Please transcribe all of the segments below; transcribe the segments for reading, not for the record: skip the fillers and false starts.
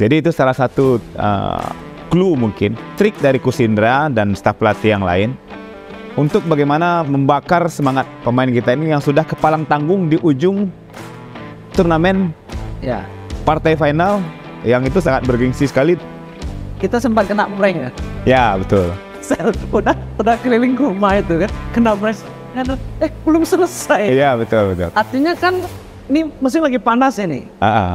Jadi itu salah satu clue mungkin, trik dari Coach Indra dan staf pelatih yang lain untuk bagaimana membakar semangat pemain kita ini yang sudah kepalang tanggung di ujung turnamen Ya. partai final yang itu sangat bergengsi sekali. Kita sempat kena prank ya. Ya betul. Saya udah keliling ke rumah itu kan, kena prank. Belum selesai. Iya betul. Artinya kan ini mesin lagi panas ini.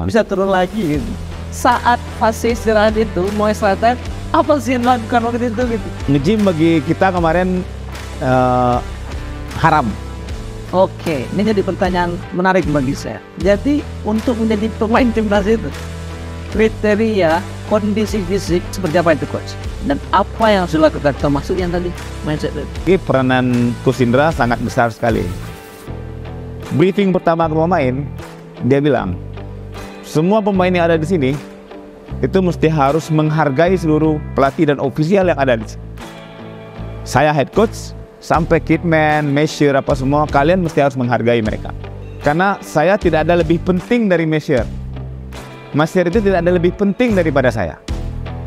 Bisa turun lagi gitu. Saat fase istirahat itu mau istirahat, apa sih yang dilakukan waktu itu gitu? Nge-gym bagi kita kemarin haram. Oke, ini jadi pertanyaan menarik bagi saya. Jadi untuk menjadi pemain timnas itu kriteria kondisi fisik seperti apa itu coach? Dan apa yang harus dilakukan termasuk yang tadi mindset itu? Ini peranan Coach Indra sangat besar sekali. Briefing pertama ke pemain, dia bilang semua pemain yang ada di sini itu mesti harus menghargai seluruh pelatih dan ofisial yang ada di sini. Saya head coach, sampai kitman, measure apa semua, kalian mesti harus menghargai mereka. Karena saya tidak ada lebih penting dari measure. Measure itu tidak ada lebih penting daripada saya.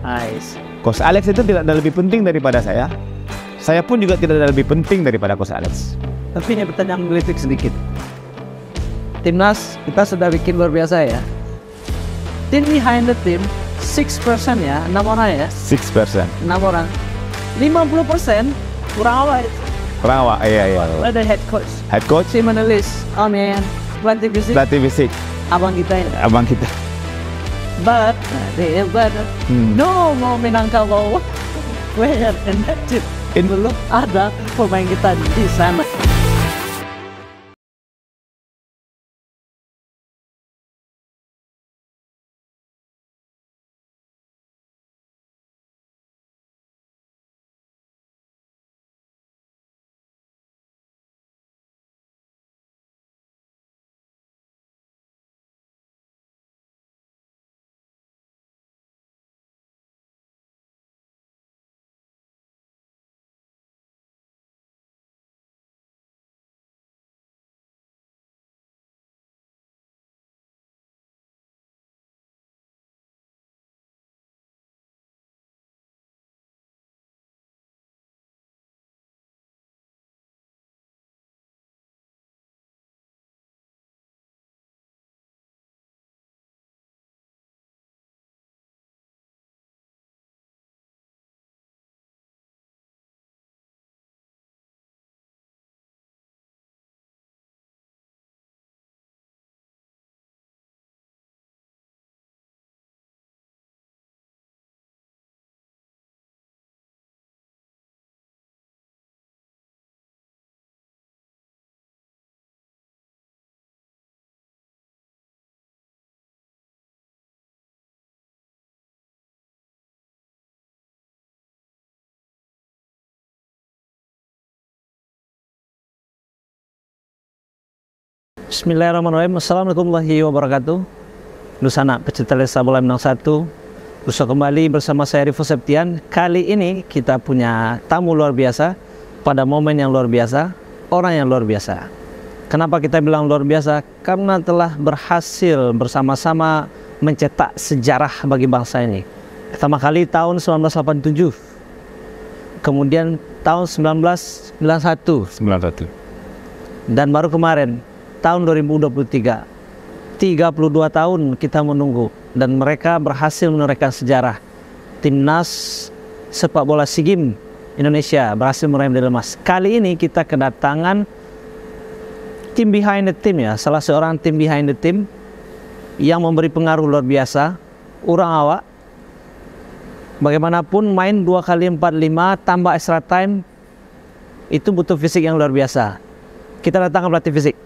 Nice. Coach Alex itu tidak ada lebih penting daripada saya. Saya pun juga tidak ada lebih penting daripada Coach Alex. Tapi ini pertanyaan politik sedikit. Timnas kita sudah bikin luar biasa ya. Team behind the team 6% ya, 6 orang ya. 6%. 6 orang. 50% kurang awal. Kurang awal, iya. Ada head coach. Head coach, Tim analis, man, pelatih fisik, abang kita ya. abang kita. But no mau Minangkabau where and active. Belum ada pemain kita di sana. Bismillahirrahmanirrahim. Assalamualaikum warahmatullahi wabarakatuh. Nusana pecinta sepak bola Minang 1. Bersama kembali bersama saya Rifo Septian. Kali ini kita punya tamu luar biasa pada momen yang luar biasa, orang yang luar biasa. Kenapa kita bilang luar biasa? Karena telah berhasil bersama-sama mencetak sejarah bagi bangsa ini. Pertama kali tahun 1987. Kemudian tahun 1991. Dan baru kemarin tahun 2023, 32 tahun kita menunggu dan mereka berhasil menorehkan sejarah. Timnas sepak bola SEA Games Indonesia berhasil meraih medali emas. Kali ini kita kedatangan tim behind the team ya, salah seorang tim behind the team yang memberi pengaruh luar biasa. Urang awak, bagaimanapun main 2x45 tambah extra time itu butuh fisik yang luar biasa. Kita datangkan pelatih fisik,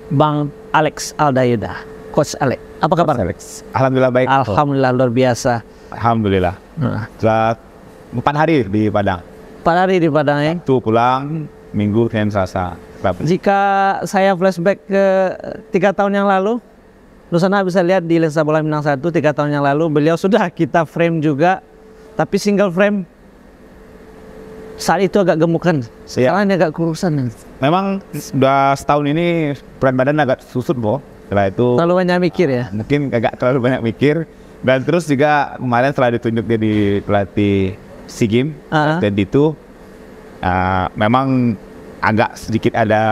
Bang Alex Aldayuda. Coach Alex, apa kabar? Alex. Alhamdulillah baik. Alhamdulillah luar biasa. Alhamdulillah. Setelah 4 hari di Padang. 4 hari di Padang ya. Tuh pulang Minggu, Senin, Selasa. Jika saya flashback ke 3 tahun yang lalu, Nusana bisa lihat di Lensa Bola Minang 1 3 tahun yang lalu, beliau sudah kita frame juga, tapi single frame. Saat itu agak gemukan, sekarang ini agak kurusan. Memang sudah setahun ini berat badan agak susut, Bo. Setelah itu terlalu banyak mikir ya? Mungkin agak terlalu banyak mikir. Dan terus juga kemarin setelah ditunjuk jadi pelatih SEA Games, dan itu memang agak sedikit ada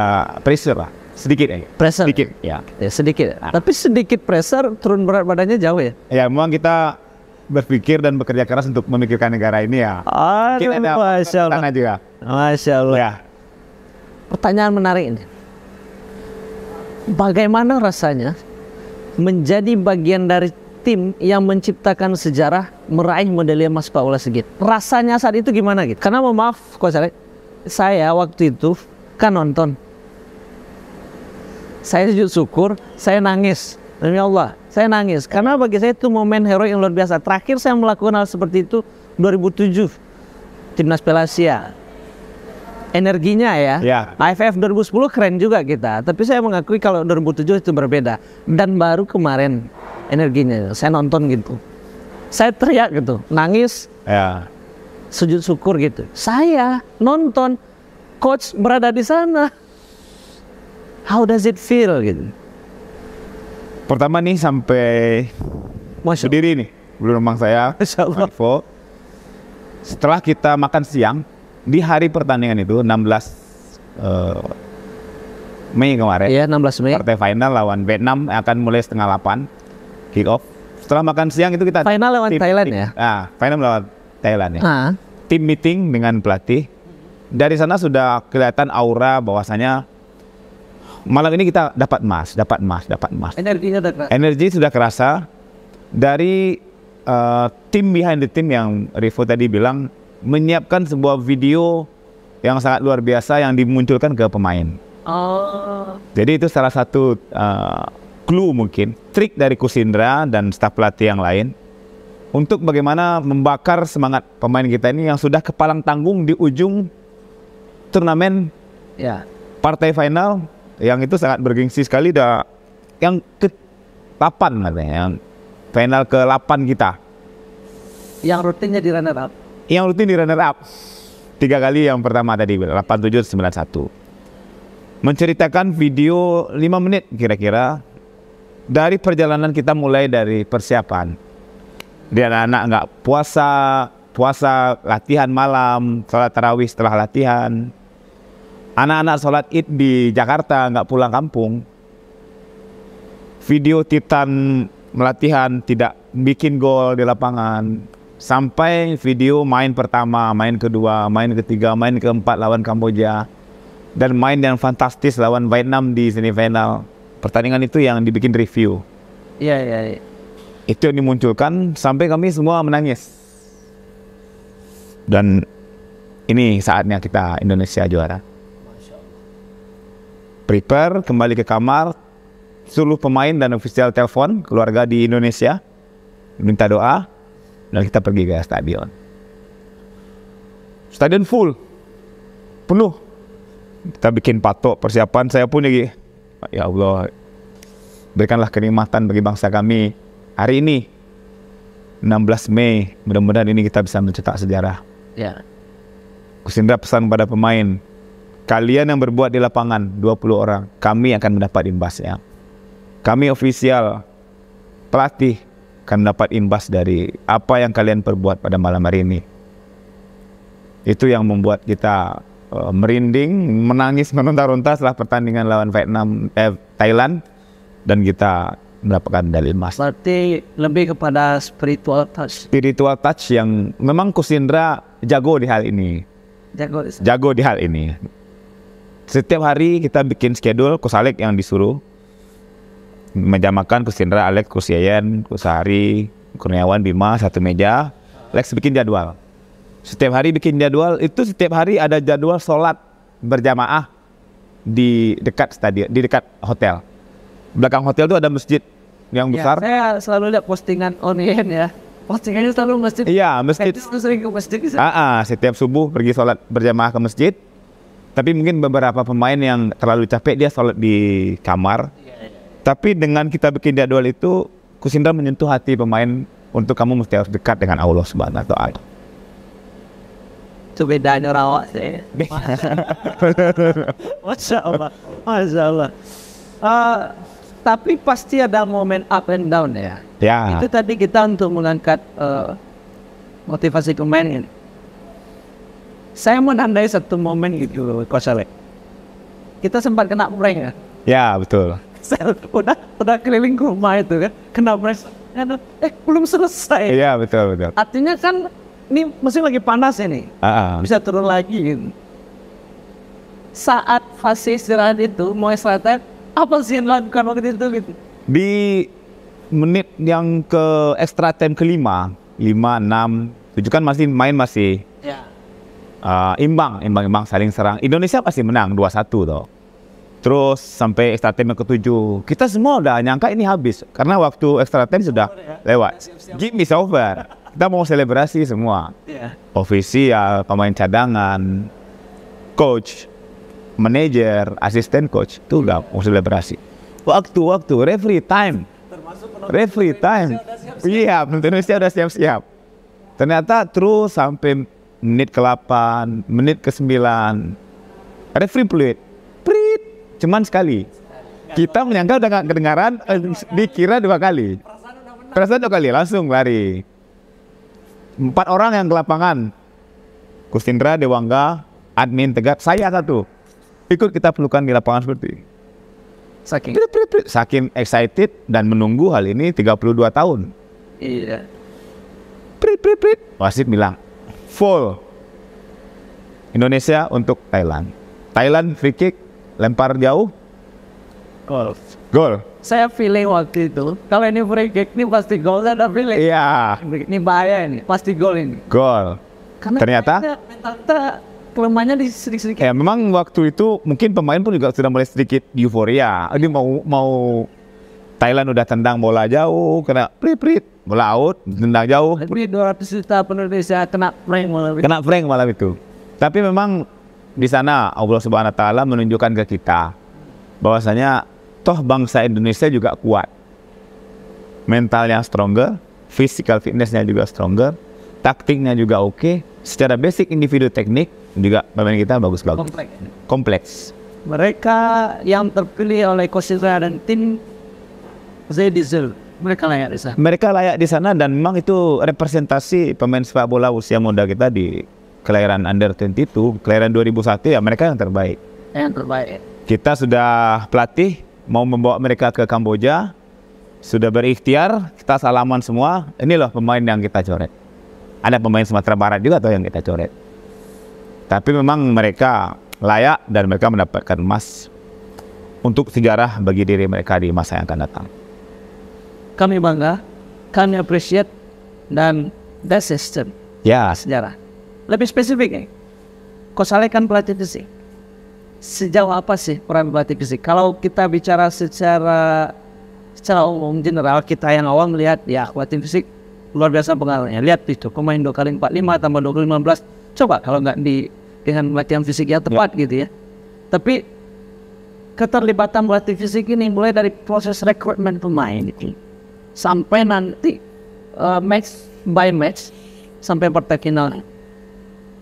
pressure lah. Sedikit ya. Pressure? Sedikit, ya. Sedikit. Tapi sedikit pressure, turun berat badannya jauh ya? Ya, memang kita berpikir dan bekerja keras untuk memikirkan negara ini ya. Aduh, Masya Allah. Juga. Masya Allah. Ya. Pertanyaan menarik ini. Bagaimana rasanya menjadi bagian dari tim yang menciptakan sejarah meraih medali emas Paula Sigit? Rasanya saat itu gimana gitu? Karena mohon maaf, Coach Alex, saya waktu itu kan nonton. Saya sujud syukur, saya nangis. Demi Allah, saya nangis. Karena bagi saya itu momen hero yang luar biasa. Terakhir saya melakukan hal seperti itu 2007, Timnas Piala Asia. Energinya ya. AFF 2010 keren juga kita. Tapi saya mengakui kalau 2007 itu berbeda. Dan baru kemarin energinya, saya nonton gitu. Saya teriak gitu, nangis, sujud syukur gitu. Saya nonton, coach berada di sana. How does it feel gitu? Pertama nih sampai berdiri nih, belum memang saya. Setelah kita makan siang di hari pertandingan itu 16 Mei kemarin. Iya, 16 Mei. Partai final lawan Vietnam akan mulai setengah 8 kick off. Setelah makan siang itu kita final lawan Thailand ya? Final lawan Thailand ya. Tim meeting dengan pelatih. Dari sana sudah kelihatan aura bahwasanya malam ini kita dapat emas. Energinya udah kerasa. Energi sudah kerasa dari tim behind the team yang Rivo tadi bilang menyiapkan sebuah video yang sangat luar biasa yang dimunculkan ke pemain. Jadi itu salah satu clue mungkin, trik dari Coach Indra dan staf pelatih yang lain untuk bagaimana membakar semangat pemain kita ini yang sudah kepalang tanggung di ujung turnamen partai final. Yang itu sangat bergengsi sekali, yang ke-8 katanya, yang final ke-8 kita. Yang rutinnya di runner up? Yang rutin di runner up 3 kali, yang pertama tadi 87, 91. Menceritakan video 5 menit kira-kira dari perjalanan kita mulai dari persiapan. Dia anak-anak nggak puasa latihan malam, sholat tarawih setelah latihan. Anak-anak sholat id di Jakarta, nggak pulang kampung. Video Titan melatihan, tidak bikin gol di lapangan. Sampai video main pertama, main kedua, main ketiga, main keempat lawan Kamboja. Dan main yang fantastis lawan Vietnam di semifinal. Pertandingan itu yang dibikin review. Iya. Itu yang dimunculkan sampai kami semua menangis. Dan ini saatnya kita Indonesia juara. Prepare, kembali ke kamar, seluruh pemain dan ofisial telepon keluarga di Indonesia, minta doa, dan kita pergi ke stadion. Stadion full, penuh. Kita bikin patok persiapan, saya pun lagi, ya Allah, berikanlah kenikmatan bagi bangsa kami hari ini, 16 Mei, mudah-mudahan ini kita bisa mencetak sejarah. Coach Indra pesan pada pemain, kalian yang berbuat di lapangan 20 orang, kami akan mendapat imbasnya. Kami ofisial pelatih akan mendapat imbas dari apa yang kalian perbuat pada malam hari ini. Itu yang membuat kita merinding, menangis, meronta-ronta setelah pertandingan lawan Thailand, dan kita mendapatkan medali emas. Berarti lebih kepada spiritual touch. Spiritual touch yang memang Coach Indra jago di hal ini. Jago di hal ini. Setiap hari kita bikin schedule, Coach Alex yang disuruh meja makan, Coach Indra, Alex, Coach Yayan, Coach Hari, Kurniawan, Bima, satu meja. Alex bikin jadwal. Setiap hari bikin jadwal, itu setiap hari ada jadwal sholat berjamaah di dekat stadion, di dekat hotel. Belakang hotel itu ada masjid yang besar. Saya selalu lihat postingan online ya. Postingannya selalu masjid. Iya, masjid. Saya sering ke masjid. Setiap subuh pergi sholat berjamaah ke masjid. Tapi mungkin beberapa pemain yang terlalu capek dia sholat di kamar. Tapi dengan kita bikin jadwal itu, Coach Indra menyentuh hati pemain untuk kamu mesti harus dekat dengan Allah Subhanahu wa Ta'ala. Itu bedanya rawat saya. Masya Allah. Tapi pasti ada momen up and down ya. Ya. Itu tadi kita untuk mengangkat motivasi pemain ini. Saya menandai satu momen gitu, Coach Alex. Kita sempat kena prank ya. Ya, betul. Saya udah keliling rumah itu kan, kena prank. Belum selesai. Iya, betul. Artinya kan ini mesin lagi panas ini. Bisa turun lagi gitu. Saat fase istirahat itu, mau istirahat, apa sih yang dilakukan waktu itu gitu? Di menit yang ke extra time kelima, 5, 6, 7 kan masih Ya. imbang saling serang. Indonesia pasti menang 2-1 toh. Terus sampai extra time yang ke-7, kita semua udah nyangka ini habis karena waktu extra time sudah lewat. Game is over. Kita mau selebrasi semua. Ya. Ofisial, pemain cadangan, coach, manajer, asisten coach itu udah mau selebrasi. Waktu referee time. Iya, penonton Indonesia udah siap-siap. Ternyata terus sampai menit ke-8, menit ke-9, referee peluit, cuman sekali. Kita menyangka udah gak kedengaran, dikira 2 kali. Perasaan 2 kali, langsung lari. 4 orang yang ke lapangan. Kusindra, Dewangga, admin Tegak, saya 1. Ikut kita pelukan di lapangan seperti saking excited dan menunggu hal ini 32 tahun. Iya. Wasit bilang full Indonesia untuk Thailand. Thailand free kick, lempar jauh, gol. Saya feeling waktu itu kalau ini free kick ini pasti gol, saya ada feeling. Iya. Ini bahaya ini, pasti gol ini. Gol. Karena ternyata mental kita kelemahannya di sedikit. Ya memang waktu itu mungkin pemain pun juga sudah mulai sedikit euforia. Ini mau Thailand udah tendang bola jauh, kena prit, bola out, tendang jauh. Lebih 200 juta Indonesia kena prank malam itu. Tapi memang di sana Allah Subhanahu wa taala menunjukkan ke kita bahwasanya toh bangsa Indonesia juga kuat. Mentalnya stronger, physical fitnessnya juga stronger, taktiknya juga oke. Secara basic individu teknik juga pemain kita bagus. Kompleks. Mereka yang terpilih oleh Coach Indra dan tim, saya deserve. Mereka layak di sana dan memang itu representasi pemain sepak bola usia muda kita di kelahiran under 22, kelahiran 2001 ya mereka yang terbaik. Kita sudah pelatih mau membawa mereka ke Kamboja, sudah berikhtiar, kita salaman semua. Ini loh pemain yang kita coret. Ada pemain Sumatera Barat juga tuh yang kita coret. Tapi memang mereka layak dan mereka mendapatkan emas untuk sejarah bagi diri mereka di masa yang akan datang. Kami bangga, kami appreciate, dan that system. Ya, sejarah. Lebih spesifik nih, Coach Alex kan pelatih fisik. Sejauh apa sih peran pelatih fisik? Kalau kita bicara secara umum general, kita yang awam melihat ya pelatih fisik luar biasa pengaruhnya. Lihat itu pemain 2x45 tambah 20-15. Coba kalau nggak dengan latihan fisik yang tepat gitu ya. Tapi keterlibatan pelatih fisik ini mulai dari proses rekrutmen pemain itu sampai nanti match by match sampai partai final.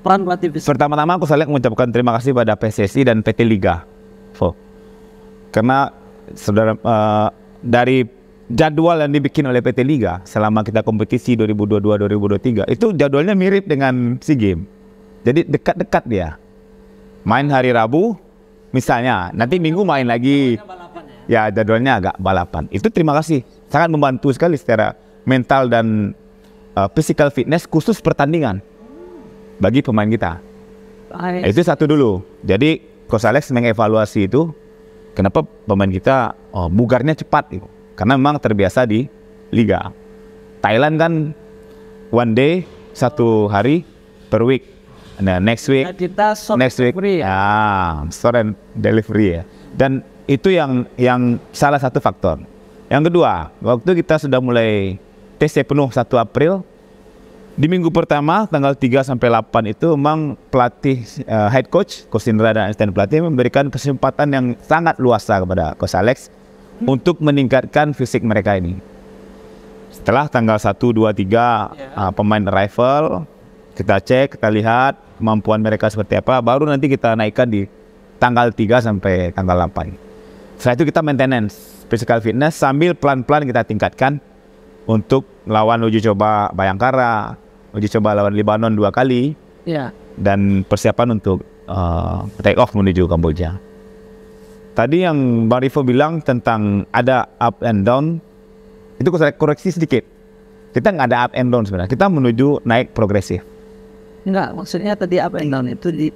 Peran pelatih fisik. Pertama-tama aku saling mengucapkan terima kasih pada PSSI dan PT Liga. Karena saudara dari jadwal yang dibikin oleh PT Liga selama kita kompetisi 2022-2023 itu jadwalnya mirip dengan SEA Games. Jadi dekat-dekat dia. Main hari Rabu misalnya, nanti Minggu main lagi. Ya jadwalnya agak balapan. Itu terima kasih. Sangat membantu sekali secara mental dan physical fitness khusus pertandingan bagi pemain kita. Itu satu dulu. Jadi Coach Alex mengevaluasi itu. Kenapa pemain kita bugarnya cepat gitu. Karena memang terbiasa di Liga. Thailand kan one day, 1 hari per week. Nah, next week store and delivery ya. Dan itu yang salah satu faktor. Yang kedua, waktu kita sudah mulai TC penuh 1 April, di minggu pertama tanggal 3 sampai 8 itu memang pelatih head coach Indra dan asisten pelatih memberikan kesempatan yang sangat luasa kepada Coach Alex untuk meningkatkan fisik mereka ini. Setelah tanggal 1, 2, 3 pemain arrival, kita cek, kita lihat kemampuan mereka seperti apa, baru nanti kita naikkan di tanggal 3 sampai tanggal 8. Setelah itu kita maintenance physical fitness sambil pelan-pelan kita tingkatkan untuk lawan uji coba Bayangkara, uji coba lawan Lebanon 2 kali, dan persiapan untuk take off menuju Kamboja. Tadi yang Bang Rivo bilang tentang ada up and down, itu saya koreksi sedikit. Kita nggak ada up and down sebenarnya, kita menuju naik progresif. Enggak, maksudnya tadi up and down itu di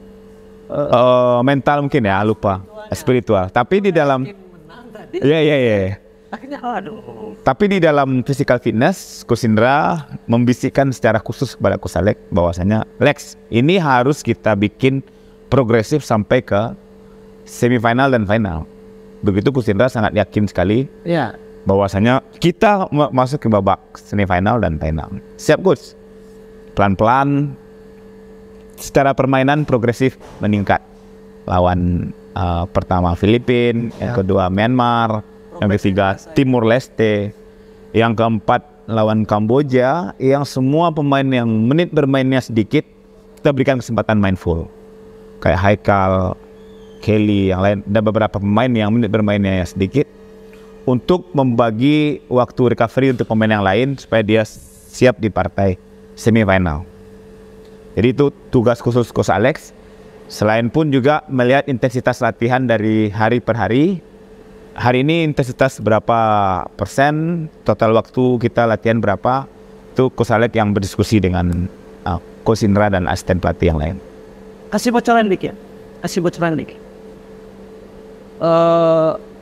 mental mungkin ya, lupa, spiritual. Tapi di dalam, iya. Tapi di dalam physical fitness, Coach Indra membisikkan secara khusus kepada Coach Alex bahwasanya, Lex, ini harus kita bikin progresif sampai ke semifinal dan final. Begitu Coach Indra sangat yakin sekali bahwasanya kita masuk ke babak semifinal dan final. Siap Coach? Pelan-pelan, secara permainan progresif meningkat. Lawan pertama Filipina, yang kedua Myanmar, yang ketiga Timur Leste, yang keempat lawan Kamboja, yang semua pemain yang menit bermainnya sedikit kita berikan kesempatan main full. Kayak Haikal, Kelly, yang lain, dan beberapa pemain yang menit bermainnya sedikit untuk membagi waktu recovery untuk pemain yang lain supaya dia siap di partai semifinal. Jadi itu tugas khusus Coach Alex. Selain pun juga melihat intensitas latihan dari hari per hari. Hari ini intensitas berapa persen, total waktu kita latihan berapa, itu Coach Alex yang berdiskusi dengan Coach Indra dan asisten pelatih yang lain. Kasih bocoran dikit.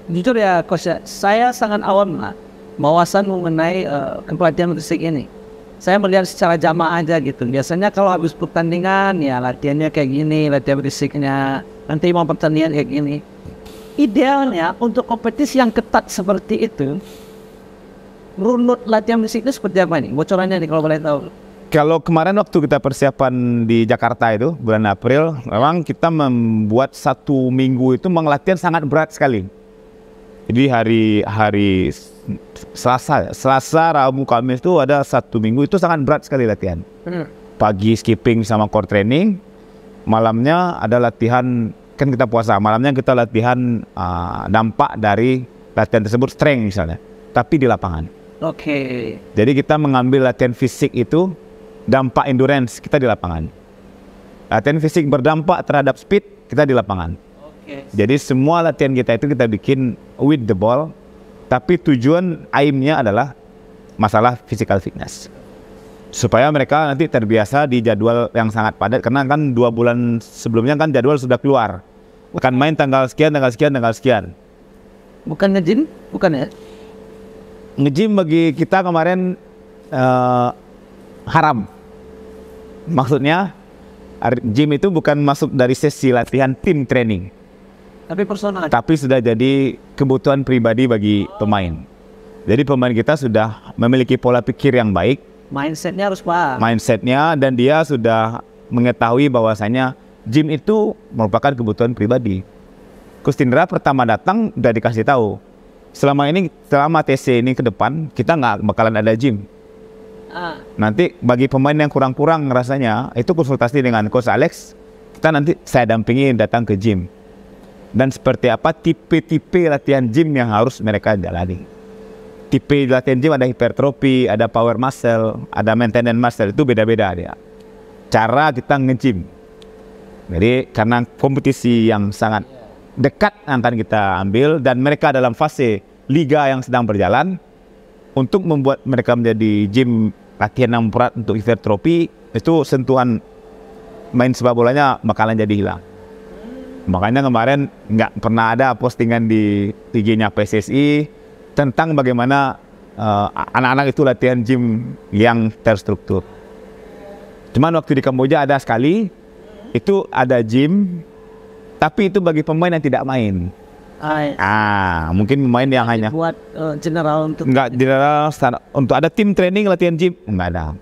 Jujur ya Coach, saya sangat awam lah wawasan mengenai kepelatihan fisik ini. Saya melihat secara jamaah aja gitu. Biasanya kalau habis pertandingan ya latihannya kayak gini, latihan fisiknya, nanti mau pertandingan kayak gini. Idealnya untuk kompetisi yang ketat seperti itu, runut latihan fisik itu seperti apa nih? Bocorannya nih kalau boleh tahu. Kalau kemarin waktu kita persiapan di Jakarta itu bulan April, memang kita membuat 1 minggu itu latihan sangat berat sekali. Jadi hari Selasa, Rabu, Kamis itu ada 1 minggu itu sangat berat sekali latihan. Pagi skipping sama core training, malamnya ada latihan, kan kita puasa, malamnya kita latihan dampak dari latihan tersebut, strength misalnya, tapi di lapangan. Jadi kita mengambil latihan fisik itu, dampak endurance kita di lapangan. Latihan fisik berdampak terhadap speed kita di lapangan. Jadi semua latihan kita itu kita bikin with the ball, tapi tujuan aimnya adalah masalah physical fitness, supaya mereka nanti terbiasa di jadwal yang sangat padat. Karena kan 2 bulan sebelumnya kan jadwal sudah keluar, akan main tanggal sekian. Bukan nge-gym? Bukan ya? Nge-gym bagi kita kemarin haram. Maksudnya gym itu bukan masuk dari sesi latihan tim training, tapi personal. Tapi sudah jadi kebutuhan pribadi bagi pemain. Jadi pemain kita sudah memiliki pola pikir yang baik. Mindsetnya harus paham. Dan dia sudah mengetahui bahwasanya gym itu merupakan kebutuhan pribadi. Coach Indra pertama datang udah dikasih tahu, selama TC ini ke depan kita nggak bakalan ada gym. Nanti bagi pemain yang kurang-kurang rasanya, itu konsultasi dengan Coach Alex, kita nanti saya dampingi datang ke gym. Dan seperti apa tipe-tipe latihan gym yang harus mereka jalani. Tipe latihan gym ada hipertrofi, ada power muscle, ada maintenance muscle, itu beda-beda dia. Cara kita nge-gym. Jadi karena kompetisi yang sangat dekat antara kita ambil, dan mereka dalam fase liga yang sedang berjalan, untuk membuat mereka menjadi gym latihan yang berat untuk hipertrofi, itu sentuhan main sepak bolanya bakalan jadi hilang. Makanya kemarin nggak pernah ada postingan di IG-nya PSSI tentang bagaimana anak-anak itu latihan gym yang terstruktur. Cuman waktu di Kamboja ada sekali, itu ada gym, tapi itu bagi pemain yang tidak main. Mungkin pemain yang hanya buat general untuk untuk ada tim training latihan gym nggak ada.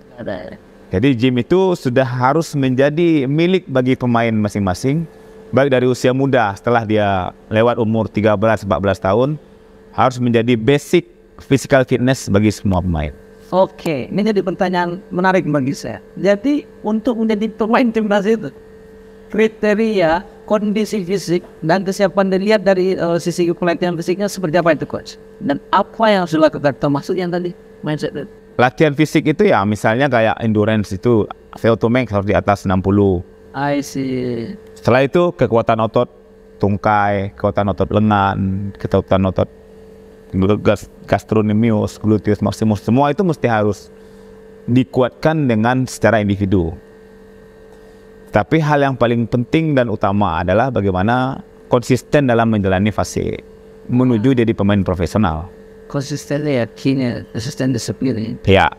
Jadi gym itu sudah harus menjadi milik bagi pemain masing-masing, baik dari usia muda setelah dia lewat umur 13-14 tahun, harus menjadi basic physical fitness bagi semua pemain. Ini jadi pertanyaan menarik bagi saya. Jadi untuk menjadi pemain timnas itu kriteria kondisi fisik dan kesiapan dilihat dari sisi pelatihan fisiknya seperti apa itu coach? Dan apa yang harus dilakukan termasuk yang tadi mindset itu? Latihan fisik itu ya misalnya kayak endurance itu VO2 max harus di atas 60. I see. Setelah itu kekuatan otot tungkai, kekuatan otot lengan, kekuatan otot gastrocnemius, gluteus maximus, semua itu mesti harus dikuatkan dengan secara individu. Tapi hal yang paling penting dan utama adalah bagaimana konsisten dalam menjalani fase menuju jadi pemain profesional. Konsisten ya, konsisten disiplin. Ya.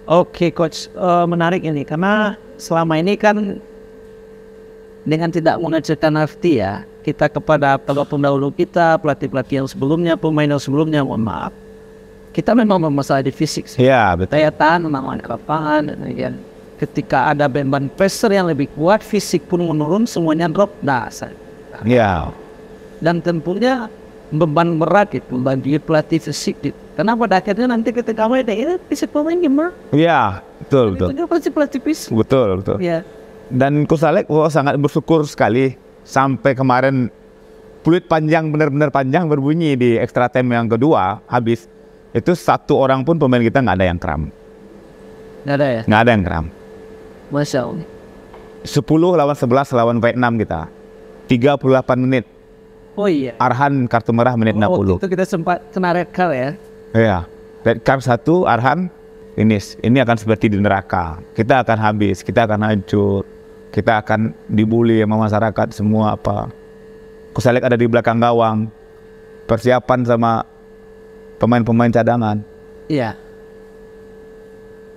Oke coach, menarik ini karena selama ini kan dengan tidak mengecilkan arti ya kita kepada pendahulu kita, pelatih-pelatih yang sebelumnya, pemain yang sebelumnya, mohon maaf, kita memang bermasalah di fisik. Ya, betul. Daya tahan memang ada lapangan, ya. Ketika ada beban pressure yang lebih kuat, fisik pun menurun, semuanya drop. Ya. Dan tentunya beban berat itu bagi pelatih fisik itu. Karena pada akhirnya nanti ketika main ini fisik pemain gimana? Ya, betul betul. Itu pasti pelatih fisik. Betul betul. Ya. Dan Coach Alex sangat bersyukur sekali sampai kemarin peluit panjang benar-benar panjang berbunyi di extra time yang kedua habis itu satu orang pun pemain kita nggak ada yang kram. Nggak ada ya? Nggak ada yang kram. Masya Allah. 10 lawan 11 lawan Vietnam kita 38 menit. Oh iya. Arhan kartu merah menit 60. Itu kita sempat kena red card ya. Iya. Red card 1 Arhan finish. Ini akan seperti di neraka. Kita akan habis, kita akan hancur. Kita akan dibully sama masyarakat semua apa. Coach Alex ada di belakang gawang. Persiapan sama pemain-pemain cadangan. Iya.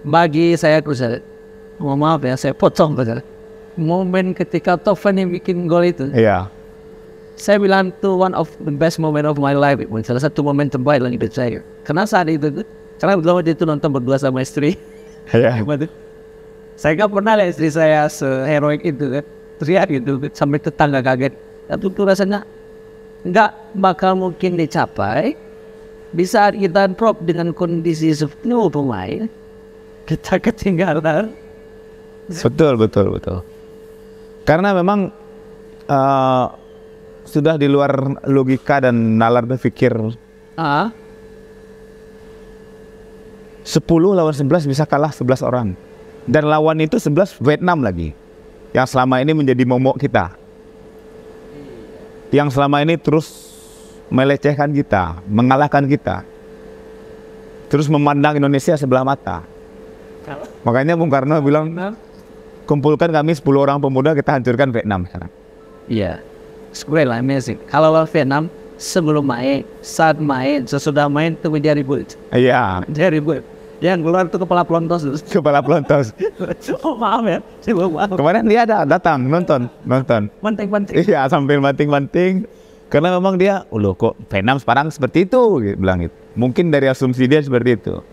Bagi saya Coach Alex, mohon maaf ya saya potong Coach Alex. Momen ketika Tovan yang bikin gol itu. Iya. Saya bilang itu one of the best moment of my life. Salah satu momen terbaik dalam hidup saya. Karena saat itu, karena waktu itu nonton berdua sama istri. Iya. Saya nggak pernah lihat istri saya seheroik itu kan. Teriak gitu sampai tetangga kaget. Itu tuh rasanya nggak bakal mungkin dicapai. Di saat kita drop dengan kondisi seperti pemain, kita ketinggalan. Betul. Karena memang sudah di luar logika dan nalar berpikir. 10 lawan 11 bisa kalah 11 orang. Dan lawan itu 11 Vietnam lagi. Yang selama ini menjadi momok kita. Yang selama ini terus melecehkan kita, mengalahkan kita. Terus memandang Indonesia sebelah mata. Makanya Bung Karno bilang, kumpulkan kami 10 orang pemuda, kita hancurkan Vietnam sekarang. Iya. It's great lah, amazing. Kalau lawan Vietnam, sebelum main, saat main, sesudah main itu dia ribut. Iya. Dia ribut. Yang keluar itu kepala pelontos. Kepala pelontos. Oh maaf ya, saya maaf. Kemarin dia datang nonton. Banting-banting. Iya, sambil banting-banting. Karena memang dia, loh kok Vietnam sekarang seperti itu, gitu, bilang itu. Mungkin dari asumsi dia seperti itu.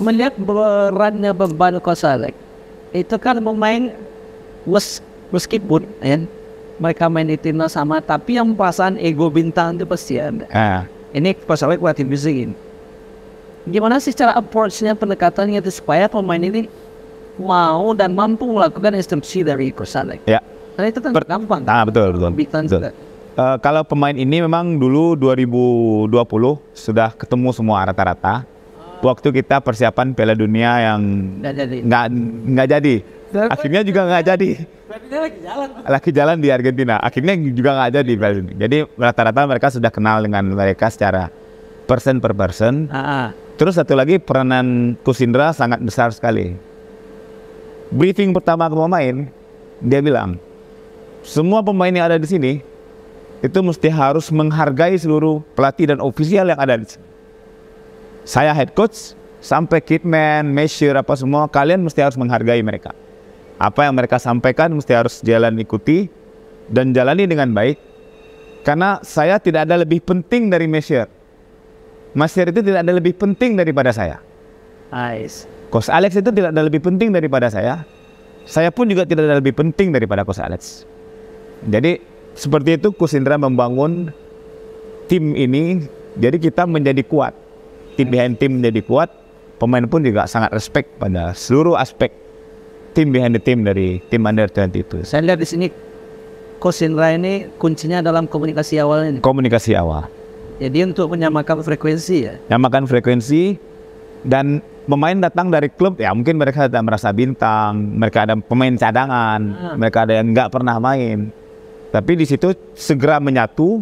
Melihat beratnya beban Coach Alex, itu kan pemain meskipun ya, mereka main di timnas sama, tapi yang perasaan ego bintang itu pasti ada. Ini Coach Alex buat tim bising. Gimana sih cara approach-nya, pendekatannya itu supaya pemain ini mau dan mampu melakukan instruksi dari Coach Alex? Ya. Karena itu kan gampang. Betul. Kalau pemain ini memang dulu 2020 sudah ketemu semua rata-rata. Waktu kita persiapan Piala Dunia yang nggak jadi. Akhirnya juga nggak jadi. Lagi jalan di Argentina. Akhirnya juga nggak jadi. Jadi rata-rata mereka sudah kenal dengan mereka secara person per person. Terus satu lagi peranan Coach Indra sangat besar sekali. Briefing pertama ke pemain, dia bilang, semua pemain yang ada di sini itu mesti harus menghargai seluruh pelatih dan ofisial yang ada di sini. Saya head coach, sampai kitman, measure apa semua, kalian mesti harus menghargai mereka. Apa yang mereka sampaikan mesti harus jalan ikuti dan jalani dengan baik. Karena saya tidak ada lebih penting dari measure. Measure itu tidak ada lebih penting daripada saya. Nice. Coach Alex itu tidak ada lebih penting daripada saya. Saya pun juga tidak ada lebih penting daripada Coach Alex. Jadi seperti itu Coach Indra membangun tim ini. Jadi kita menjadi kuat. Tim behind tim menjadi kuat. Pemain pun juga sangat respect pada seluruh aspek tim behind the team dari tim under 20 itu. Saya lihat di sini Coach Indra ini kuncinya dalam komunikasi awal ini. Komunikasi awal. Jadi untuk menyamakan frekuensi ya. Nyamakan frekuensi, dan pemain datang dari klub ya mungkin mereka tidak merasa bintang, mereka ada pemain cadangan, mereka ada yang nggak pernah main. Tapi di situ segera menyatu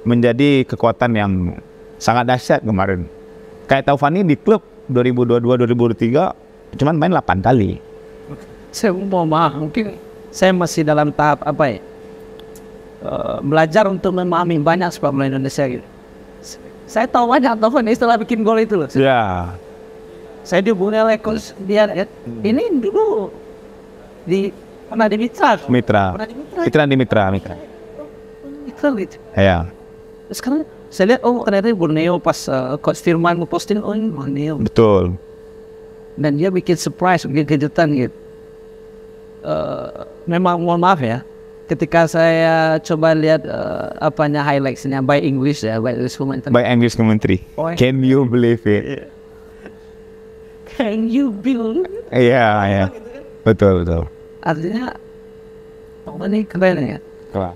menjadi kekuatan yang sangat dahsyat kemarin. Kayak Taufani di klub 2022-2023 cuman main 8 kali. Saya mau maaf, mungkin saya masih dalam tahap apa ya? Belajar untuk memahami banyak sepak bola Indonesia gitu. Saya tahu banyak Taufan setelah bikin gol itu loh. Ya. Saya dihubungi oleh coach dia, ini dulu pernah di Mitra. Pernah di Mitra. Mitra. Mitra gitu. Ya. Sekarang saya lihat ternyata Borneo pas coach Firman posting ini Borneo. Betul. Dan dia bikin surprise, bikin kejutan gitu. Memang mohon maaf ya. Ketika saya coba lihat highlights-nya by English commentary. By English commentary. Can you believe it? Can you believe it? Iya. Betul. Artinya ini keren ya.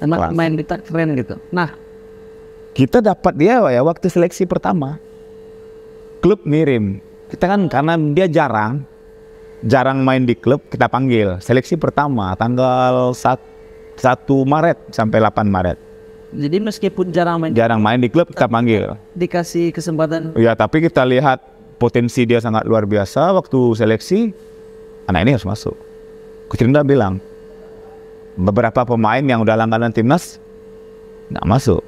Anak main kita keren gitu. Nah, kita dapat dia ya waktu seleksi pertama. Klub ngirim. Kita kan karena dia jarang main di klub, kita panggil. Seleksi pertama tanggal 1 Maret sampai 8 Maret. Jadi meskipun jarang main di klub, kita panggil. Dikasih kesempatan. Ya, tapi kita lihat potensi dia sangat luar biasa waktu seleksi. Anak ini harus masuk. Coach Indra bilang, beberapa pemain yang udah langganan timnas nggak masuk.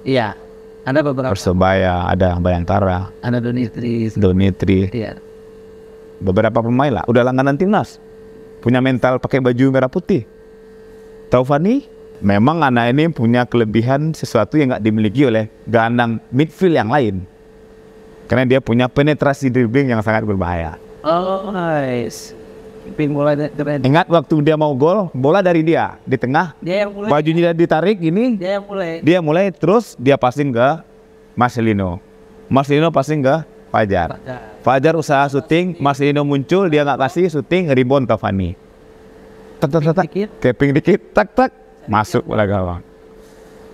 Iya, ada beberapa. Persebaya, ada Bayangkara, ada Donitri. Iya. Beberapa pemain lah, udah langganan timnas, punya mental pakai baju merah putih. Taufani, memang anak ini punya kelebihan sesuatu yang nggak dimiliki oleh gelandang midfield yang lain. Karena dia punya penetrasi dribbling yang sangat berbahaya. Oh, nice. Bola keren. Ingat waktu dia mau gol, bola dari dia di tengah. Dia yang mulai. Bajunya ditarik ini. Dia mulai terus dia passing ke Marcelino. Marcelino passing ke Fajar. Fajar usaha syuting, Marcelino muncul, dia nggak kasih syuting, rebound Taufani. Keping dikit, tak, masuk bola gawang.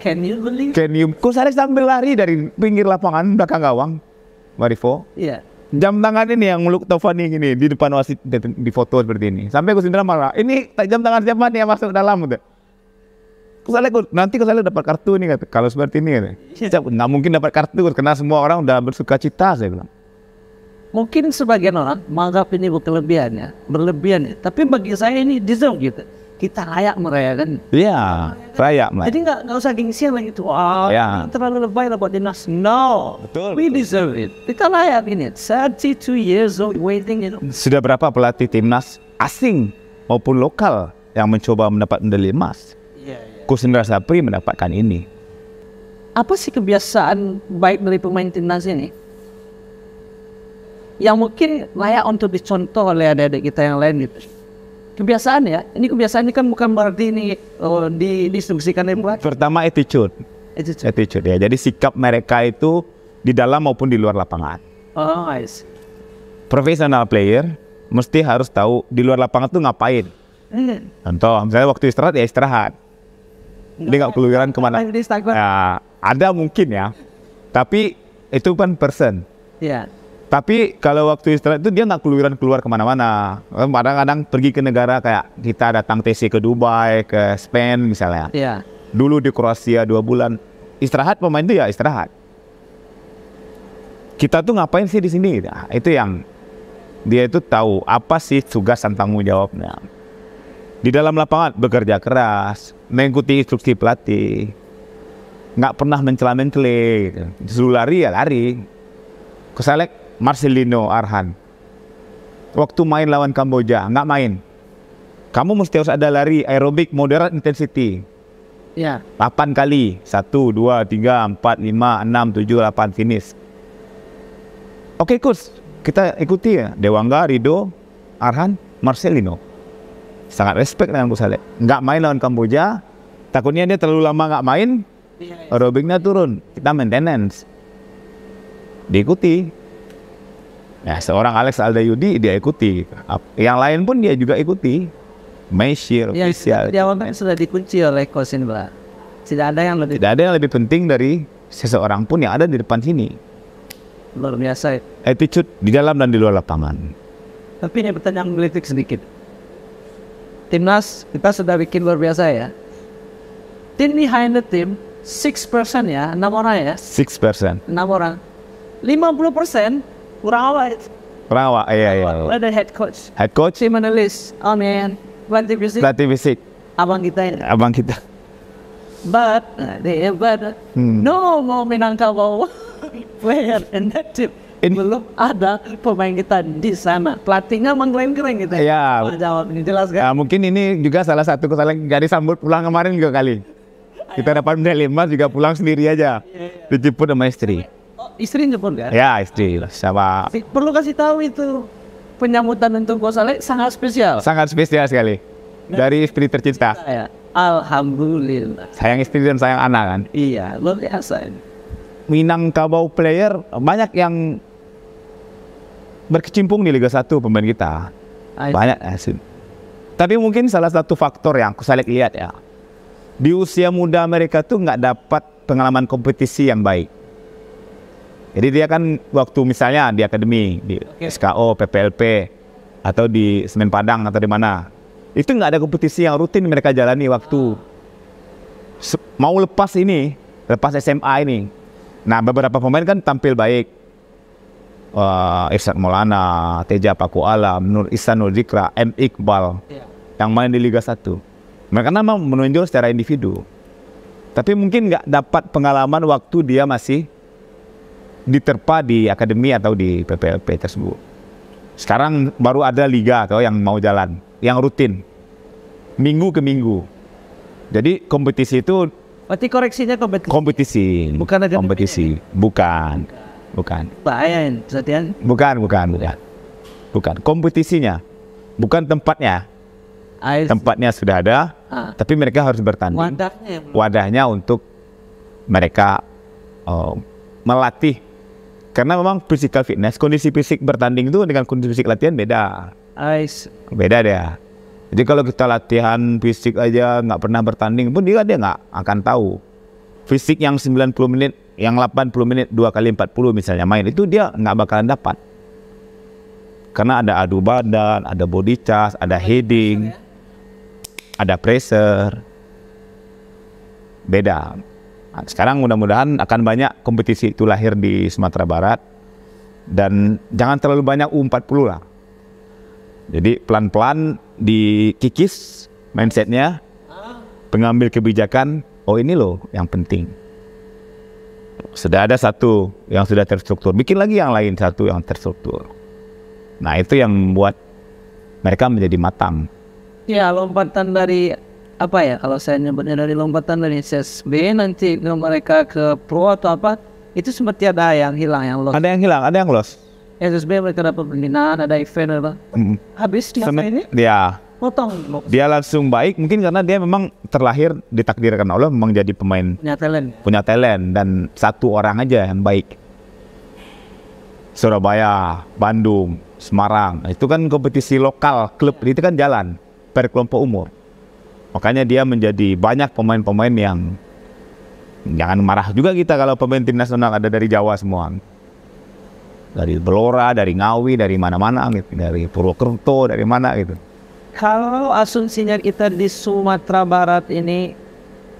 Can you believe? Kusarek sambil lari dari pinggir lapangan belakang gawang, Marifo. Iya. Jam tangan ini yang meluk Taufani gini di depan wasit di foto seperti ini. Sampai Coach Indra marah, ini jam tangan siapa nih yang masuk dalam gitu. Nanti Kusarek dapat kartu nih kata. Kalau seperti ini kata. Nggak mungkin dapat kartu karena semua orang udah bersuka cita, saya bilang. Mungkin sebagian orang menganggap ini berlebihan ya. Tapi bagi saya ini deserve gitu. Kita layak merayakan. Iya, layak. Jadi nggak usah gengsian lagi tuh. Ini terlalu lebay lah buat dinas. No, betul. We deserve it. Kita layak ini. 32 years old waiting. Sudah berapa pelatih timnas asing maupun lokal yang mencoba mendapat medali emas? Coach Indra Sapri mendapatkan ini. Apa sih kebiasaan baik dari pemain timnas ini yang mungkin layak untuk dicontoh oleh adik-adik kita yang lain gitu? Kebiasaan ya, ini kebiasaan ini kan bukan berarti ini diinstruksikan dari pelatih. Pertama attitude ya. Jadi sikap mereka itu di dalam maupun di luar lapangan. Oh, nice. Professional player mesti harus tahu di luar lapangan tuh ngapain. Contoh, misalnya waktu istirahat ya istirahat. Dia nggak keluyuran kemana. Ya, ada mungkin ya. Tapi itu kan person. Iya. Tapi kalau waktu istirahat itu dia nggak keluar kemana-mana. Kadang-kadang pergi ke negara kayak kita datang TC ke Dubai, ke Spain misalnya. Iya. Dulu di Kroasia 2 bulan. Istirahat pemain itu ya istirahat. Kita tuh ngapain sih di sini? Nah, itu yang dia itu tahu apa sih tugas dan tanggung jawabnya. Di dalam lapangan bekerja keras, mengikuti instruksi pelatih, nggak pernah mencela-mencela. Gitu. Disuruh lari ya lari. Keselek Marcelino Arhan waktu main lawan Kamboja nggak main. Kamu mesti harus ada lari aerobik moderate intensity. Ya. 8 kali. 1, 2, 3, 4, 5, 6, 7, 8 finish. Oke coach, kita ikuti ya. Dewangga, Rido, Arhan, Marcelino. Sangat respect dengan Coach Saleh. Nggak main lawan Kamboja. Takutnya dia terlalu lama nggak main. Aerobiknya turun. Kita maintenance. Diikuti. Ya, seorang Alex Aldayudi dia ikuti. Yang lain pun dia juga ikuti. Mesyir, Ya, official. di awal kan sudah dikunci oleh Coach Indra. Tidak ada yang lebih Tidak ada yang lebih penting dari seseorang pun yang ada di depan sini. luar biasa. Attitude di dalam dan di luar lapangan. Tapi ini pertanyaan politik sedikit. Timnas kita sudah bikin luar biasa ya. Tim behind the team 6% ya, 6 orang ya, 6%. 6 orang. 50% kurang awal. Kurang iya. Ada head coach, Head coach, team analyst, oh man, pelatih fisik, pelatih fisik, abang kita ini. abang kita. But no mau Minangkabau player in that team. Belum ada pemain kita di sana. Pelatihnya mengklaim-klaim gitu. Ya. Jawab ini jelas kan? Mungkin ini juga salah satu kesalahan Gari Sambut pulang kemarin juga kali. Kita dapat medali emas juga pulang sendiri aja. Dijemput sama istri. Oh, istri jemput kan? Ya, istri lah sama. Perlu kasih tahu itu penyambutan untuk Coach Alex sangat spesial. Sangat spesial sekali. Dari istri tercinta. Ya. Alhamdulillah. Sayang istri dan sayang anak kan. Iya, luar biasa ini. Minangkabau player banyak yang berkecimpung di Liga 1 pemain kita. Banyak asli. Tapi mungkin salah satu faktor yang aku lihat ya. Di usia muda mereka tuh nggak dapat pengalaman kompetisi yang baik. Jadi dia kan waktu misalnya di akademi, di SKO, PPLP, atau di Semen Padang atau di mana, itu nggak ada kompetisi yang rutin mereka jalani waktu mau lepas SMA ini. Nah beberapa pemain kan tampil baik. Irsyad Maulana, Teja Paku Alam, Nur Ihsan Nur Zikra, M. Iqbal yang main di Liga 1. Mereka memang menonjol secara individu. Tapi mungkin nggak dapat pengalaman waktu dia masih diterpa di akademi atau di PPLP tersebut. Sekarang baru ada liga atau yang mau jalan, yang rutin, minggu ke minggu. Jadi kompetisi itu Berarti koreksinya kompetisi. Bukan ada kompetisi. Bukan. Bahaya ini, Satian. Bukan. Kompetisinya, bukan tempatnya. Tempatnya sudah ada, tapi mereka harus bertanding. Wadahnya untuk mereka melatih. Karena memang physical fitness, kondisi fisik bertanding itu dengan kondisi fisik latihan beda. Beda dia. Jadi kalau kita latihan fisik aja nggak pernah bertanding pun dia nggak akan tahu. Fisik yang 90 menit, yang 80 menit 2 kali 40 misalnya main, itu dia nggak bakalan dapat. Karena ada adu badan, ada body charge, ada heading, ada pressure. Beda. Nah, sekarang mudah-mudahan akan banyak kompetisi itu lahir di Sumatera Barat. Dan jangan terlalu banyak U40 lah. Jadi pelan-pelan dikikis mindsetnya, pengambil kebijakan, oh ini loh yang penting. Sudah ada satu yang sudah terstruktur, bikin lagi yang lain satu yang terstruktur. Nah itu yang membuat mereka menjadi matang. Ya lompatan dari apa ya, kalau saya nyebutnya dari lompatan dari SSB nanti ke mereka ke pro atau apa, itu seperti ada yang hilang, yang lost. Ada yang hilang, ada yang lost. SSB mereka dapat pembinaan, ada event apa. Habis di ini? Ya. Potong. Dia langsung baik, mungkin karena dia memang terlahir ditakdirkan Allah memang jadi pemain punya talent dan satu orang aja yang baik. Surabaya, Bandung, Semarang, itu kan kompetisi lokal, klub itu kan jalan per kelompok umur. Makanya dia menjadi banyak pemain-pemain yang jangan marah juga kita kalau pemain tim nasional ada dari Jawa semua. Dari Belora, dari Ngawi, dari mana-mana gitu, dari Purwokerto, dari mana gitu. Kalau asumsinya kita di Sumatera Barat ini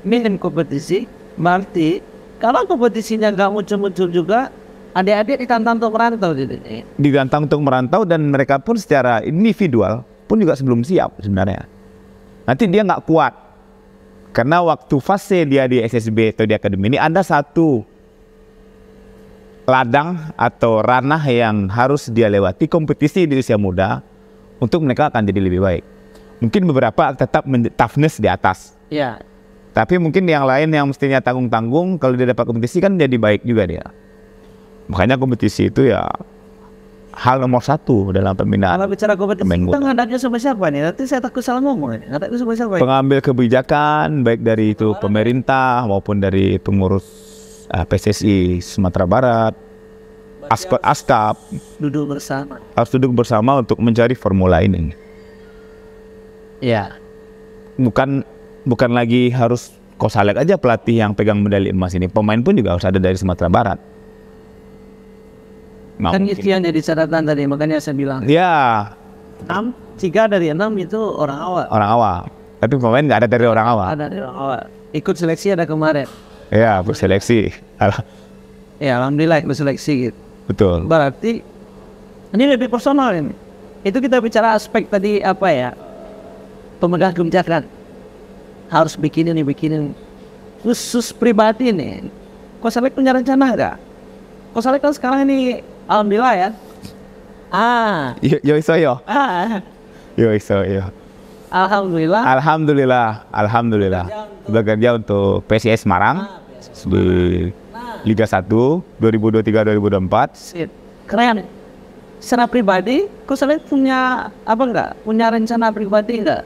minim kompetisi, berarti kalau kompetisinya nggak muncul-muncul juga, adik-adik ditantang untuk merantau gitu. Ditantang untuk merantau dan mereka pun secara individual pun juga sebelum siap sebenarnya. Nanti dia nggak kuat. Karena waktu fase dia di SSB atau di akademi ini ada satu ladang atau ranah yang harus dia lewati, kompetisi di usia muda untuk mereka akan jadi lebih baik. Mungkin beberapa tetap toughness di atas. Ya. Tapi mungkin yang lain yang mestinya tanggung-tanggung, kalau dia dapat kompetisi kan jadi baik juga dia. Makanya kompetisi itu ya hal nomor satu dalam pembinaan. Kalau bicara kompetisi, kita ngadapnya sama siapa nih? Nanti saya takut salah ngomong. Ngadapnya sama siapa? Pengambil kebijakan, baik dari itu pemerintah maupun dari pengurus PSSI Sumatera Barat. askot askap duduk bersama. harus duduk bersama untuk mencari formula ini. Ya, Bukan lagi harus Kosalek aja pelatih yang pegang medali emas ini, pemain pun juga harus ada dari Sumatera Barat. kan itu yang jadi catatan tadi, makanya saya bilang Ya, 3 dari 6 itu orang awal. orang awal. Tapi pemain nggak ada dari orang awal. Ada dari orang awal. Ikut seleksi ada kemarin. Ya, berseleksi. Ya, alhamdulillah ikut seleksi gitu. Betul. Berarti ini lebih personal ini. Itu kita bicara aspek tadi apa ya? Pemegang kebijakan harus bikin ini. Khusus pribadi nih. Kosalek punya rencana nggak? Kosalek kan sekarang ini alhamdulillah ya. Yo iso yo. Alhamdulillah. Bekerja untuk PSIS Semarang di Liga 1 2023-2024. Keren. Secara pribadi, Kosalek punya apa enggak? Punya rencana pribadi enggak?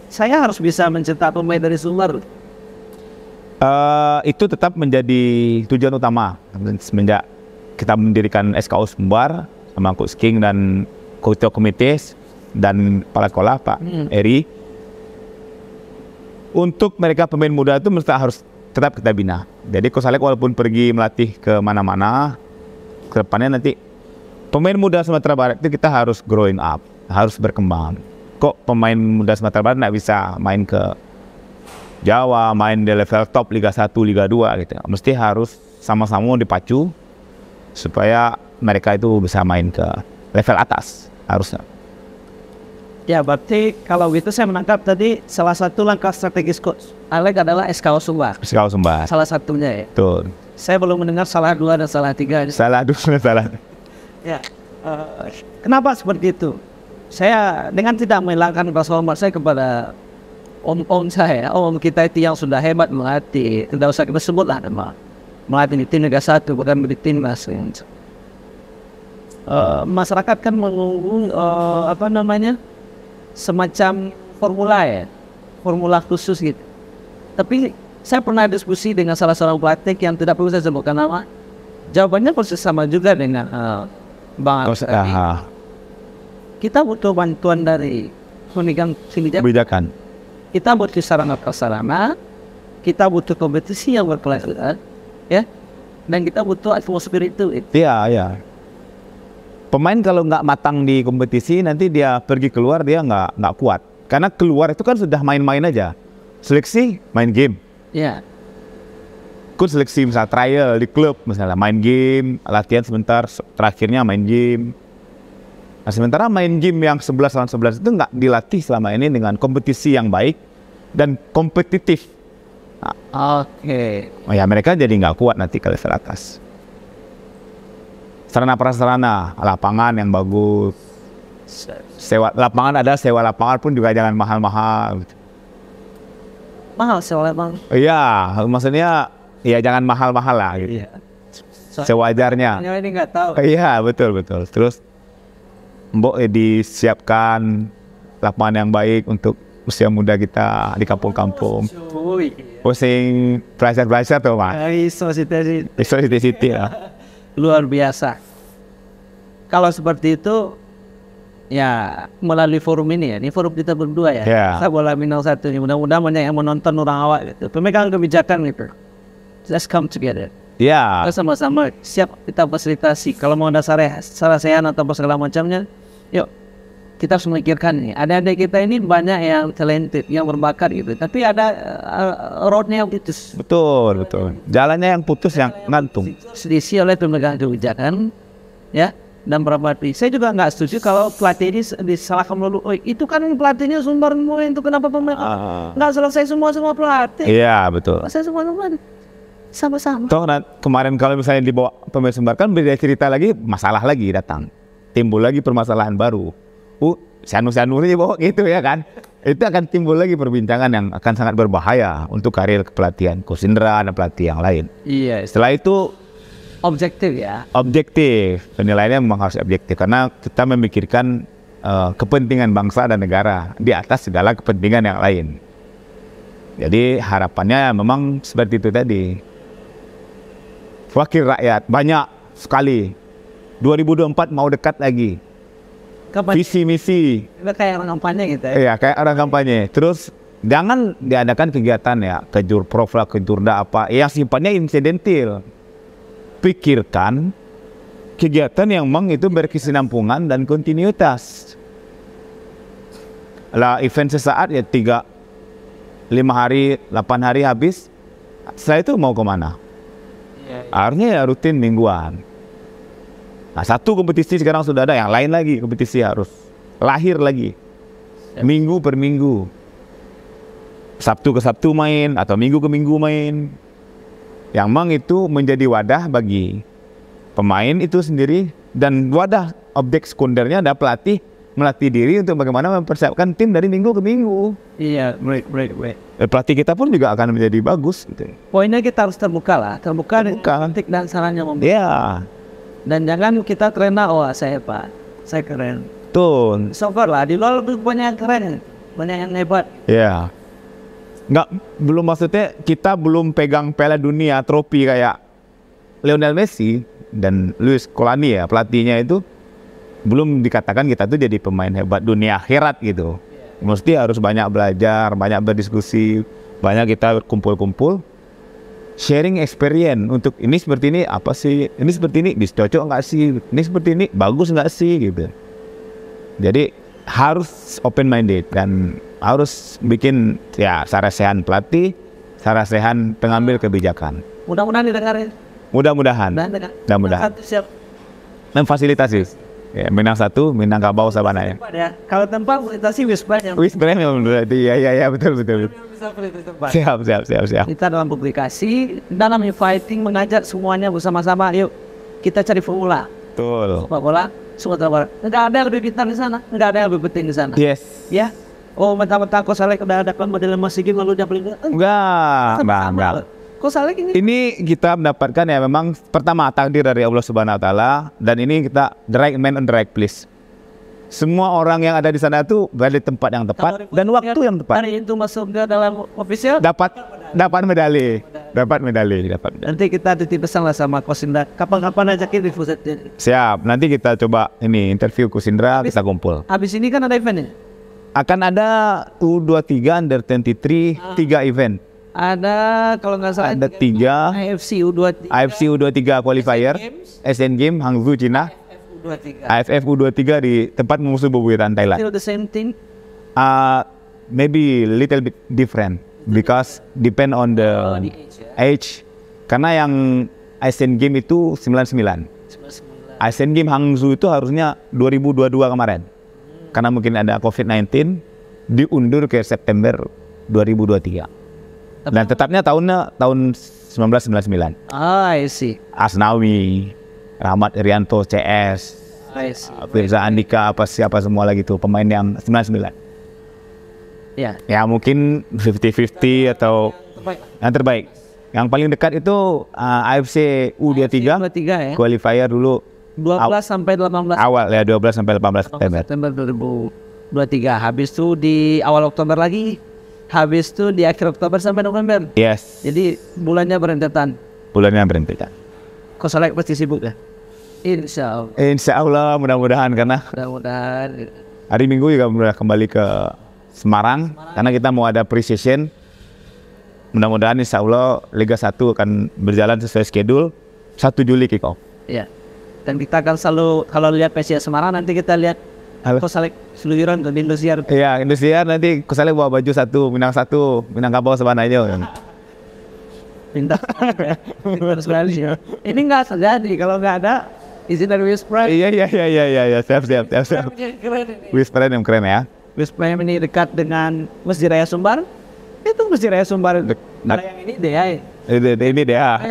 Saya harus bisa mencetak pemain dari Sumber. Itu tetap menjadi tujuan utama semenjak kita mendirikan SKU Sumbar sama Coach King dan Ketua Komite dan Kepala Sekolah Pak Eri. Untuk mereka pemain muda itu mesti harus tetap kita bina. Jadi Kosalek walaupun pergi melatih ke mana-mana, ke depannya nanti pemain muda Sumatera Barat itu kita harus growing up, harus berkembang. Kok pemain muda Sumatera Barat nggak bisa main ke Jawa, main di level top Liga 1, Liga 2 gitu. Mesti harus sama-sama dipacu supaya mereka itu bisa main ke level atas harusnya. Ya, berarti kalau gitu saya menangkap tadi salah satu langkah strategis Coach Alek adalah SKU Sumbar. SKU Sumbar. Salah satunya ya. Betul. Saya belum mendengar salah 2 dan salah 3. Salah 2 dan salah. Ya. Kenapa seperti itu? Saya dengan tidak menghilangkan rasa hormat saya kepada om saya, om kita itu yang sudah hebat melatih. Tidak usah kita sebutlah nama. Melatih di tim Liga 1 bukan di timnas. Masyarakat kan menunggu semacam formula khusus gitu. Tapi saya pernah diskusi dengan salah seorang pelatih yang tidak perlu saya sebutkan nama. Jawabannya persis sama juga dengan Bang Agus. Kita butuh bantuan dari kebijakan. Kita butuh sarana prasarana, kita butuh kompetisi yang berkelanjutan, ya, dan kita butuh atmosfer itu. Iya. Pemain kalau nggak matang di kompetisi nanti dia pergi keluar dia nggak kuat. Karena keluar itu kan sudah main-main aja. Seleksi main game. Iya. Ikut seleksi misalnya trial di klub misalnya main game, latihan sebentar, terakhirnya main game. Nah, sementara main game yang 11 lawan 11 itu nggak dilatih selama ini dengan kompetisi yang baik dan kompetitif. Oke. Oh ya, mereka jadi nggak kuat nanti ke level atas. Sarana prasarana, lapangan yang bagus. Sewa lapangan pun juga jangan mahal-mahal. Mahal sewa lapangan? Iya, maksudnya ya jangan mahal-mahal lah gitu. Iya. Sewajarnya. Ini nggak tahu. Iya, betul. Terus Mbok disiapkan lapangan yang baik untuk usia muda kita di kampung-kampung. Pusing belajar tuh Mas. Iso City ya. Luar biasa. Kalau seperti itu, ya melalui forum ini ya, ini forum kita berdua ya. Saya bola Minang 1 ini, mudah-mudahan banyak yang menonton orang awak gitu. Pemegang kebijakan gitu. Let's come together. Ya. Kita sama-sama siap kita fasilitasi. Kalau mau ada sarasehan atau segala macamnya, yuk kita harus memikirkan nih. Adik-adik kita ini banyak yang talented, yang berbakat gitu. Tapi ada roadnya yang putus. Betul. Jalannya yang putus, yang ngantung. Diisi oleh pemegang kebijakan, ya. Dan berarti saya juga nggak setuju kalau pelatih ini disalahkan melulu. Oh, itu kan pelatihnya Sumbar semua, itu kenapa pemain nggak selesai semua pelatih? Iya, betul. Saya semua sama-sama. Toh kemarin kalau misalnya dibawa pemain Sumbar kan beda cerita lagi, masalah lagi datang, timbul lagi permasalahan baru. Sanu ini bawa gitu ya kan? Itu akan timbul lagi perbincangan yang akan sangat berbahaya untuk karir kepelatihan Coach Indra dan pelatih yang lain. Iya. Setelah itu objektif ya. Objektif, penilaiannya memang harus objektif karena kita memikirkan kepentingan bangsa dan negara di atas segala kepentingan yang lain. Jadi harapannya memang seperti itu tadi. Wakil rakyat banyak sekali 2024 mau dekat lagi. Kapan? Visi misi. Kita kayak orang kampanye gitu ya. Iya, kayak orang kampanye. Terus jangan diadakan kegiatan ya, kejurprov lah, kejurda apa, yang sifatnya insidentil. Pikirkan kegiatan yang memang itu berkesinambungan dan kontinuitas. Lah event sesaat ya 3, 5 hari, 8 hari habis. Setelah itu mau kemana? Harusnya ya rutin mingguan. Nah, satu kompetisi sekarang sudah ada, yang lain lagi kompetisi harus lahir lagi. Minggu per minggu. Sabtu ke Sabtu main atau minggu ke minggu main. Yang memang itu menjadi wadah bagi pemain itu sendiri dan wadah objek sekundernya ada pelatih melatih diri untuk bagaimana mempersiapkan tim dari minggu ke minggu. Iya, right. Pelatih kita pun juga akan menjadi bagus gitu. Poinnya kita harus terbuka lah, terbuka kritik dan sarannya Iya. Dan jangan kita terena, oh saya hebat, saya keren. Tuh. So far lah, di luar lebih banyak yang keren, banyak yang hebat. Iya. Belum maksudnya kita belum pegang Piala Dunia, trofi kayak Lionel Messi dan Luis Scolani ya, pelatihnya itu belum dikatakan kita tuh jadi pemain hebat dunia akhirat gitu. Mesti harus banyak belajar, banyak berdiskusi, banyak kita kumpul-kumpul, sharing experience untuk ini seperti ini apa sih, ini seperti ini bisa cocok nggak sih, ini seperti ini bagus nggak sih gitu. Jadi harus open minded dan harus bikin ya sarasehan pelatih, sarasehan pengambil kebijakan. Mudah-mudahan didengarin. Mudah-mudahan. Siap. Memfasilitasi. Ya, Minang 1, Minangkabau Sabana ya. Kalau tempat fasilitasi Wisbanya. Memang iya betul. Siap. Kita dalam publikasi, dalam fighting mengajak semuanya bersama-sama. Yuk kita cari formula. Betul. Sepak bola Sumatera Barat. Nggak ada yang lebih pintar di sana, nggak ada yang lebih penting di sana. Yes. Ya. Oh, mentang-mentang Coach Alex udah ada kan model Mas Sigit lalu dia paling enggak. Coach Alex ini kita mendapatkan ya memang pertama takdir dari Allah Subhanahu wa taala dan ini kita the right man on the right place. Semua orang yang ada di sana itu berada di tempat yang tepat dan waktu yang tepat. Hari itu masuk ke dalam official dapat medali. Nanti kita titip pesan lah sama Coach Indra. Kapan-kapan ajakin di Fuset. Siap. Nanti kita coba ini interview Coach Indra, kita kumpul. Habis ini kan ada eventnya. Akan ada U23 Under 23 3 event. Ada kalau nggak salah ada 3 AFC U23 qualifier, Asian Games Hangzhou Cina, AFF U23 di tempat musuh bebuyutan Thailand. Still the same thing? Maybe little bit different because depend on the age. Karena yang Asian Games itu 99. Asian Games Hangzhou itu harusnya 2022 kemarin. Karena mungkin ada COVID-19 diundur ke September 2023. Dan tetapnya tahun 1999. I see. Asnawi, Rahmat Irianto, CS, Firza Andika, siapa semua lagi tuh pemain yang 99. Ya. Ya mungkin 50-50 atau yang terbaik. Yang paling dekat itu AFC U23 ya. Qualifier dulu 12 sampai 18. Awal ya 12 sampai 18 September 2023. Habis itu di awal Oktober lagi. Habis itu di akhir Oktober sampai November. Yes. Jadi bulannya berentetan. Coach Alex pasti sibuk ya. Insya Allah mudah-mudahan karena hari Minggu juga sudah kembali ke Semarang karena kita mau ada pre-season. Mudah-mudahan insya Allah Liga 1 akan berjalan sesuai schedule 1 Juli kick off. Iya. Dan kita akan selalu kalau lihat PSIS Semarang nanti kita lihat Coach Alex seluruhan di Indosiar. Iya, Indosiar nanti Coach Alex bawa baju 1, Minangkabau Sabana aja. Pintar sekali ya. Ini nggak terjadi kalau nggak ada izin dari Wisprime. Iya, siap. Wisprime yang keren ya. Wisprime ini dekat dengan Masjid Raya Sumbar. Itu Masjid Raya Sumbar. Nah, yang ini DA. Ini DA.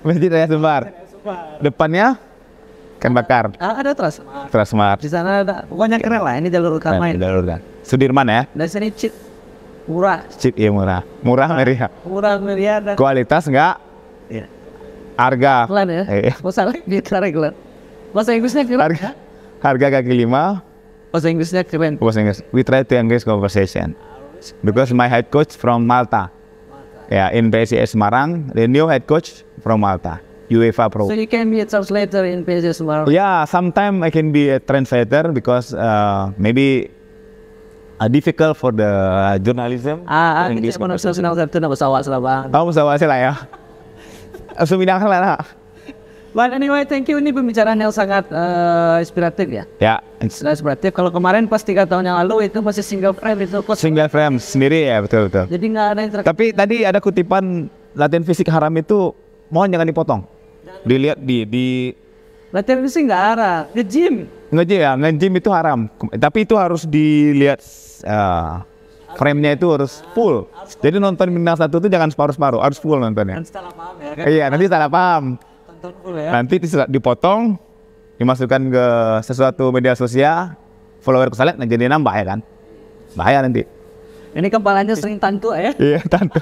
Masjid Raya Sumbar. Depannya Ken Bakar. Ada Transmart. Di sana ada. Pokoknya keren lah. Ini jalur utama. Sudirman ya. Dan sini chip murah. Murah meriah. Dan kualitas enggak? Iya. Harga. Keren ya. Bahasa Inggrisnya Bahasa Inggrisnya keren. Harga kaki 5. Bahasa Inggrisnya keren. Bahasa Inggris. We try to English conversation. Because my head coach from Malta. Ya, in PSIS Semarang, the new head coach from Malta. UEFA Pro. So you can be a translator in PSG Semarang. Yeah, sometimes I can be a translator because maybe difficult for the journalism. Kita manusia senang satu nak bersawak selama. Kamu sama saya lah ya. Suminang lah. But anyway, thank you. Ini pembicaraan yang sangat inspiratif ya. Ya, Inspiratif. Kalau kemarin pas 3 tahun yang lalu itu masih single frame itu. single frame sendiri ya, betul. Jadi nggak ada interaksi. Tapi tadi ada kutipan latihan fisik haram itu mohon jangan dipotong. Dilihat di Latihan fisik nggak ada. Nge-gym. nge-gym itu haram. Tapi itu harus dilihat frame-nya itu harus full. Jadi nonton bintang 1 itu jangan separuh-separuh, harus full nontonnya. Kan salah paham ya kan? Iya, nanti salah paham. Tonton full ya. Nanti dipotong, dimasukkan ke sesuatu media sosial, follower kesalet, nah jadi nambah ya kan. Bahaya nanti. Ini kepalanya sering tantu ya. Iya, tante.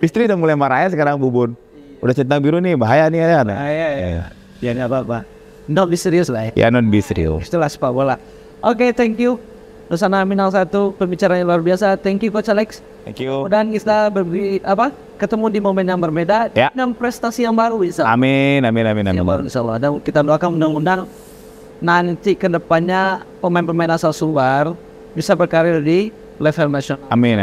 Istri udah mulai marah ya sekarang Bubun. Udah centang biru nih, bahaya nih ya. Iya. Ya nggak apa-apa. Don't be serious lah ya. Ya non be serius. Itulah sepak bola. Oke, thank you. Nusana Minang 1 pembicaraan yang luar biasa. Thank you Coach Alex. Thank you. Dan kita ketemu di momen yang berbeda Ya. dengan prestasi yang baru bisa. Amin. Yang baru insyaallah. Dan kita doakan mudah-mudahan nanti kedepannya pemain-pemain asal Sumbar bisa berkarir di level nasional. Amin.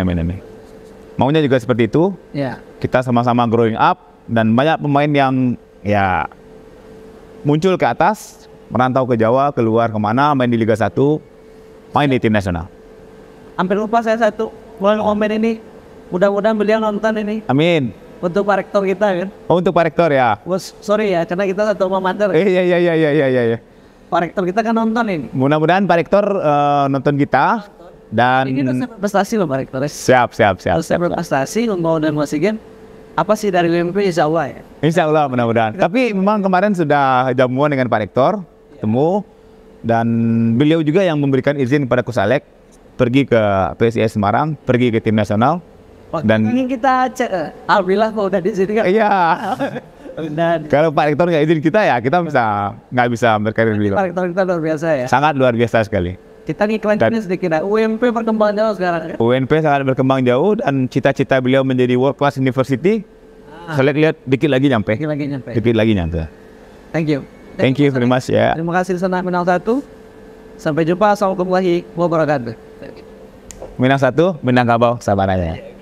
Maunya juga seperti itu. Ya. Kita sama-sama growing up dan banyak pemain yang ya muncul ke atas, merantau ke Jawa, keluar kemana, main di Liga 1, main di tim nasional. Hampir lupa saya satu. Mulai komen ini. Mudah-mudahan beliau nonton ini. Amin. Untuk Pak Rektor kita kan. Oh, untuk Pak Rektor ya. Sorry ya, karena kita satu alma mater. Iya. Pak Rektor kita kan nonton ini. Mudah-mudahan Pak Rektor nonton kita dan Ini udah berprestasi loh Pak Rektor. siap. Saya berprestasi mau dan Mas Igen. Apa sih dari UMP insya Allah ya? Insya Allah mudah-mudahan. Tapi memang kemarin sudah jamuan dengan Pak Rektor, ketemu, dan beliau juga yang memberikan izin kepada Coach Alex pergi ke PSIS Semarang, pergi ke tim nasional. Dan ingin kita cek, alhamdulillah kok udah di sini kan. iya, Dan kalau Pak Rektor nggak izin kita ya kita nggak bisa berkarir di Pak Rektor kita luar biasa ya. Sangat luar biasa sekali. Kita ngiklannya sedikit ya. UMP berkembang jauh sekarang. UNP sangat berkembang jauh dan cita-cita beliau menjadi world class university. Saya lihat dikit lagi nyampe. Dikit lagi nyampe. Thank you. Thank you very much ya. Terima kasih Nusana Minang 1. Sampai jumpa. Assalamualaikum warahmatullahi wabarakatuh. Minang 1, Minangkabau, sabar aja.